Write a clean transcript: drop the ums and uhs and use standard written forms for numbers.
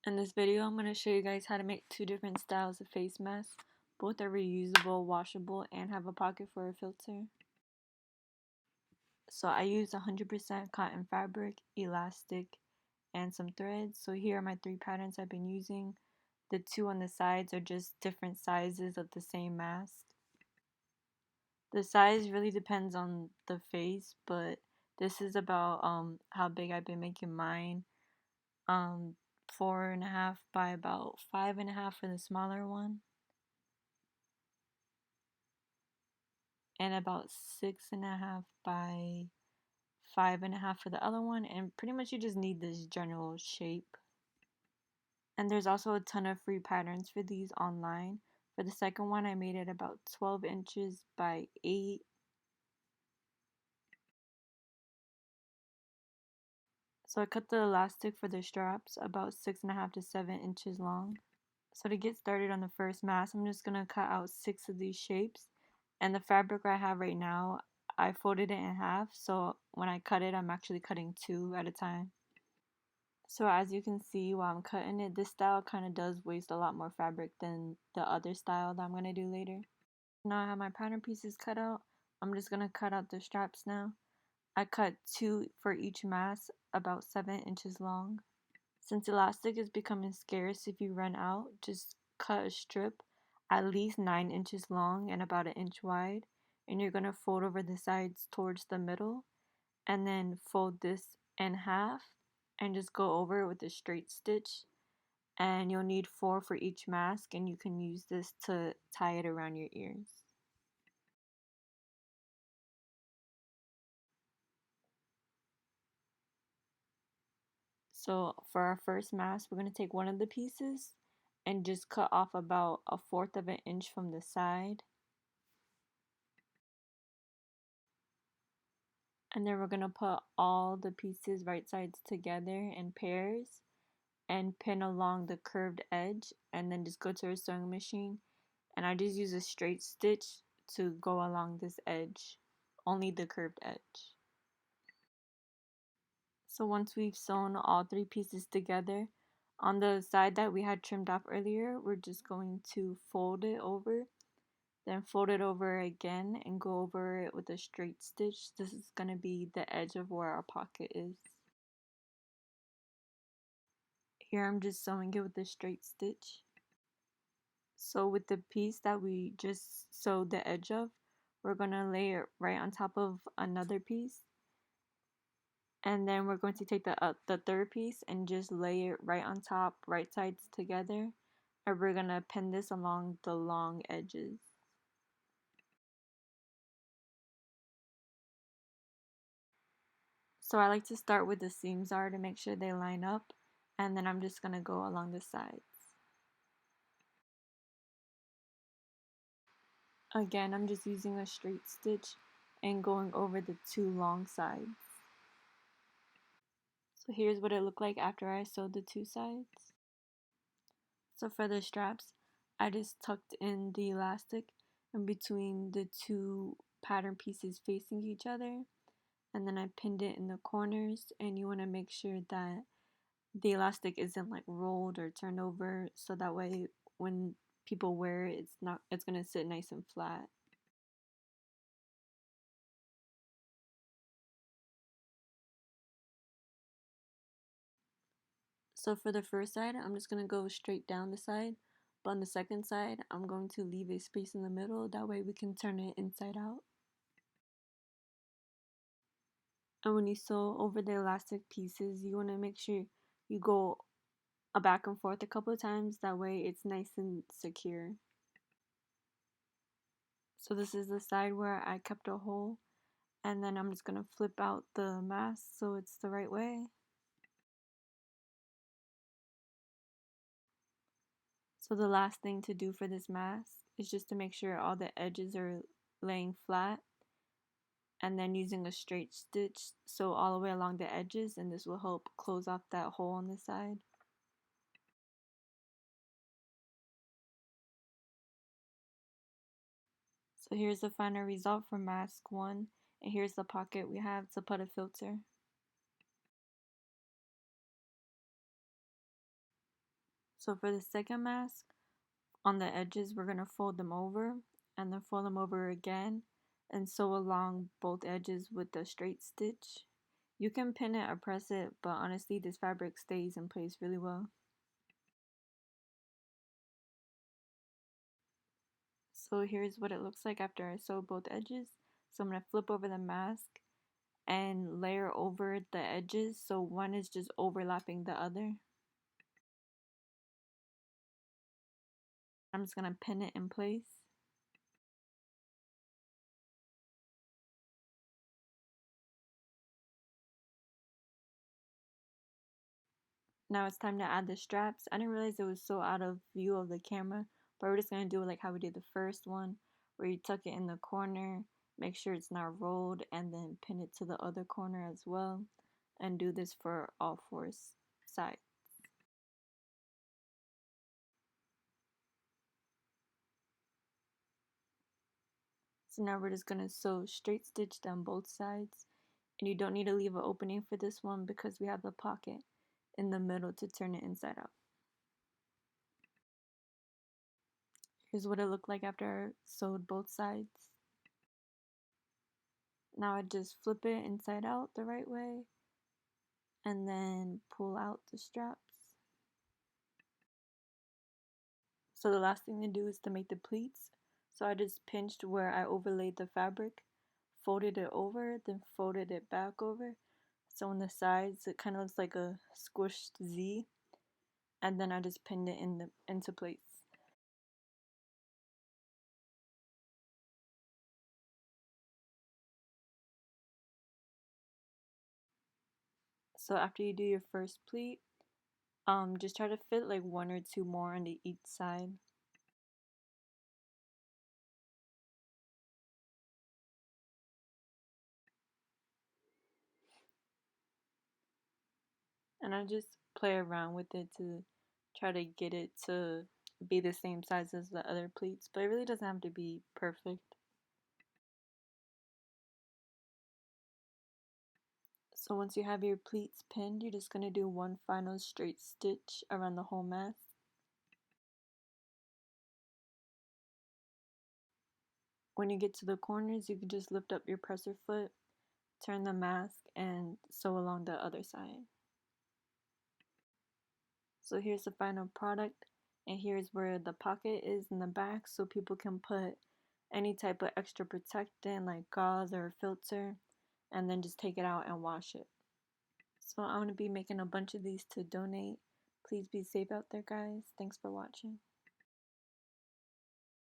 In this video, I'm going to show you guys how to make two different styles of face masks. Both are reusable, washable, and have a pocket for a filter. So I use 100% cotton fabric, elastic, and some threads. So here are my three patterns I've been using. The two on the sides are just different sizes of the same mask. The size really depends on the face, but this is about how big I've been making mine. 4.5 by about 5.5 for the smaller one, and about 6.5 by 5.5 for the other one, and pretty much you just need this general shape. And there's also a ton of free patterns for these online. For the second one, I made it about 12 inches by 8. So I cut the elastic for the straps about 6.5 to 7 inches long. So to get started on the first mask, I'm just going to cut out 6 of these shapes. And the fabric I have right now, I folded it in half, so when I cut it, I'm actually cutting 2 at a time. So as you can see while I'm cutting it, this style kind of does waste a lot more fabric than the other style that I'm going to do later. Now I have my pattern pieces cut out. I'm just going to cut out the straps now. I cut 2 for each mask, about 7 inches long. Since elastic is becoming scarce, if you run out, just cut a strip at least 9 inches long and about an inch wide, and you're going to fold over the sides towards the middle, and then fold this in half and just go over it with a straight stitch. And you'll need 4 for each mask, and you can use this to tie it around your ears. So for our first mask, we're going to take one of the pieces and just cut off about 1/4 of an inch from the side. And then we're going to put all the pieces right sides together in pairs and pin along the curved edge, and then just go to a sewing machine, and I just use a straight stitch to go along this edge, only the curved edge. So once we've sewn all 3 pieces together, on the side that we had trimmed off earlier, we're just going to fold it over, then fold it over again and go over it with a straight stitch. This is going to be the edge of where our pocket is. Here I'm just sewing it with a straight stitch. So with the piece that we just sewed the edge of, we're going to lay it right on top of another piece. And then we're going to take the third piece and just lay it right on top, right sides together. And we're going to pin this along the long edges. So I like to start with the seams are to make sure they line up. And then I'm just going to go along the sides. Again, I'm just using a straight stitch and going over the 2 long sides. So here's what it looked like after I sewed the 2 sides. So for the straps, I just tucked in the elastic in between the 2 pattern pieces facing each other, and then I pinned it in the corners, and you want to make sure that the elastic isn't like rolled or turned over, so that way when people wear it, it's going to sit nice and flat. So for the first side, I'm just going to go straight down the side, but on the second side, I'm going to leave a space in the middle, that way we can turn it inside out. And when you sew over the elastic pieces, you want to make sure you go a back and forth a couple of times, that way it's nice and secure. So this is the side where I kept a hole, and then I'm just going to flip out the mask so it's the right way. So the last thing to do for this mask is just to make sure all the edges are laying flat, and then using a straight stitch sew all the way along the edges, and this will help close off that hole on the side. So here's the final result for mask 1, and here's the pocket we have to put a filter. So for the second mask, on the edges we're going to fold them over and then fold them over again and sew along both edges with the straight stitch. You can pin it or press it, but honestly this fabric stays in place really well. So here's what it looks like after I sew both edges. So I'm going to flip over the mask and layer over the edges so one is just overlapping the other. I'm just going to pin it in place. Now it's time to add the straps. I didn't realize it was so out of view of the camera, but we're just going to do it like how we did the first one, where you tuck it in the corner, make sure it's not rolled, and then pin it to the other corner as well, and do this for all four sides. So now we're just going to sew straight stitch down both sides, and you don't need to leave an opening for this one because we have the pocket in the middle to turn it inside out. Here's what it looked like after I sewed both sides. Now I just flip it inside out the right way and then pull out the straps. So the last thing to do is to make the pleats. So I just pinched where I overlaid the fabric, folded it over, then folded it back over. So on the sides it kind of looks like a squished Z, and then I just pinned it into place. So after you do your first pleat, just try to fit like one or two more on each side. And I just play around with it to try to get it to be the same size as the other pleats, but it really doesn't have to be perfect. So once you have your pleats pinned, you're just going to do one final straight stitch around the whole mask. When you get to the corners, you can just lift up your presser foot, turn the mask, and sew along the other side. So here's the final product, and here's where the pocket is in the back so people can put any type of extra protectant like gauze or filter, and then just take it out and wash it. So I'm going to be making a bunch of these to donate. Please be safe out there, guys. Thanks for watching.